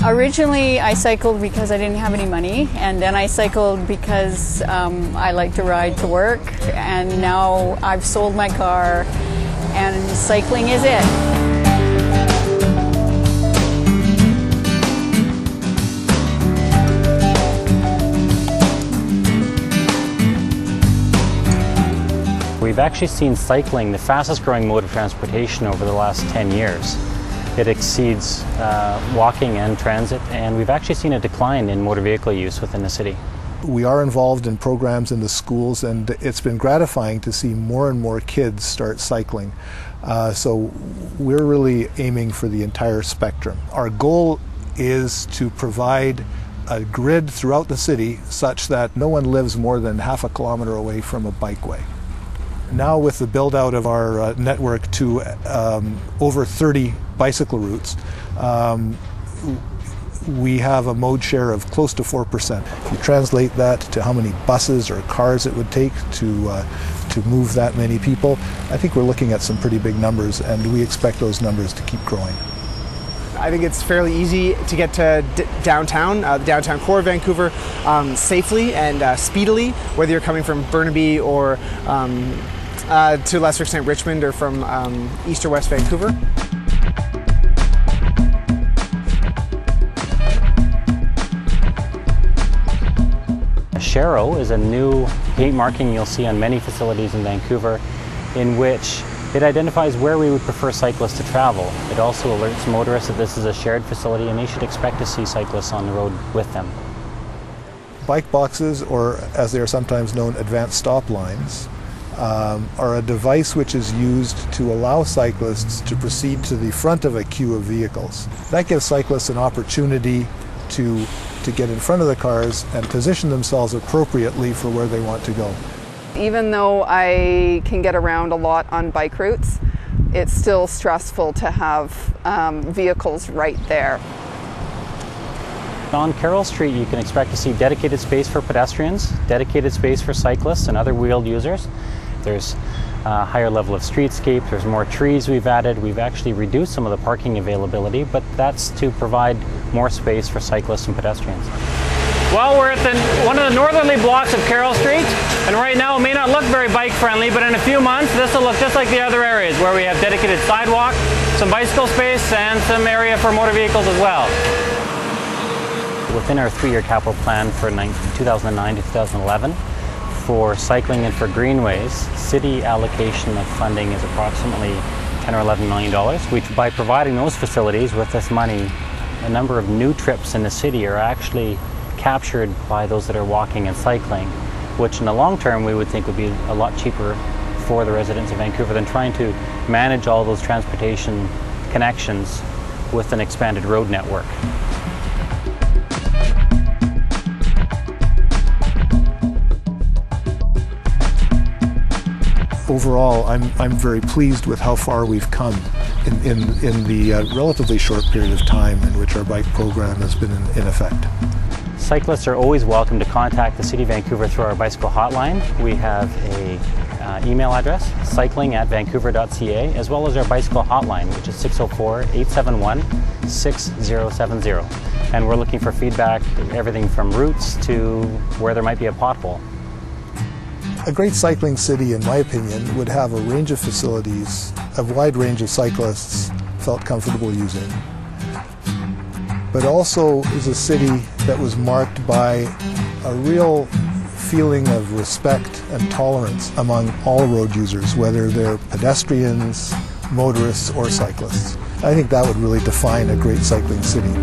Originally, I cycled because I didn't have any money, and then I cycled because I like to ride to work, and now I've sold my car, and cycling is it. We've actually seen cycling the fastest growing mode of transportation over the last 10 years. It exceeds walking and transit, and we've actually seen a decline in motor vehicle use within the city. We are involved in programs in the schools, and it's been gratifying to see more and more kids start cycling. So we're really aiming for the entire spectrum. Our goal is to provide a grid throughout the city such that no one lives more than half a kilometer away from a bikeway. Now, with the build out of our network to over 30 bicycle routes, we have a mode share of close to 4%. If you translate that to how many buses or cars it would take to move that many people, I think we're looking at some pretty big numbers, and we expect those numbers to keep growing. I think it's fairly easy to get to downtown, the downtown core of Vancouver, safely and speedily, whether you're coming from Burnaby or to a lesser extent Richmond, or from east or west Vancouver. A sharrow is a new gate marking you'll see on many facilities in Vancouver, in which it identifies where we would prefer cyclists to travel. It also alerts motorists that this is a shared facility and they should expect to see cyclists on the road with them. Bike boxes, or as they are sometimes known, advanced stop lines, are a device which is used to allow cyclists to proceed to the front of a queue of vehicles. That gives cyclists an opportunity to get in front of the cars and position themselves appropriately for where they want to go. Even though I can get around a lot on bike routes, it's still stressful to have vehicles right there. On Carrall Street, you can expect to see dedicated space for pedestrians, dedicated space for cyclists and other wheeled users. There's a higher level of streetscape, there's more trees we've added. We've actually reduced some of the parking availability, but that's to provide more space for cyclists and pedestrians. Well, we're at one of the northerly blocks of Carrall Street, and right now it may not look very bike friendly, but in a few months this will look just like the other areas where we have dedicated sidewalk, some bicycle space, and some area for motor vehicles as well. Within our 3-year capital plan for 2009 to 2011, for cycling and for greenways, city allocation of funding is approximately $10 or $11 million, which by providing those facilities with this money, a number of new trips in the city are actually captured by those that are walking and cycling, which in the long term we would think would be a lot cheaper for the residents of Vancouver than trying to manage all those transportation connections with an expanded road network. Overall, I'm very pleased with how far we've come in the relatively short period of time in which our bike program has been in effect. Cyclists are always welcome to contact the City of Vancouver through our bicycle hotline. We have a email address, cycling@vancouver.ca, as well as our bicycle hotline, which is 604-871-6070. And we're looking for feedback, everything from routes to where there might be a pothole. A great cycling city, in my opinion, would have a range of facilities a wide range of cyclists felt comfortable using, but also is a city that was marked by a real feeling of respect and tolerance among all road users, whether they're pedestrians, motorists, or cyclists. I think that would really define a great cycling city.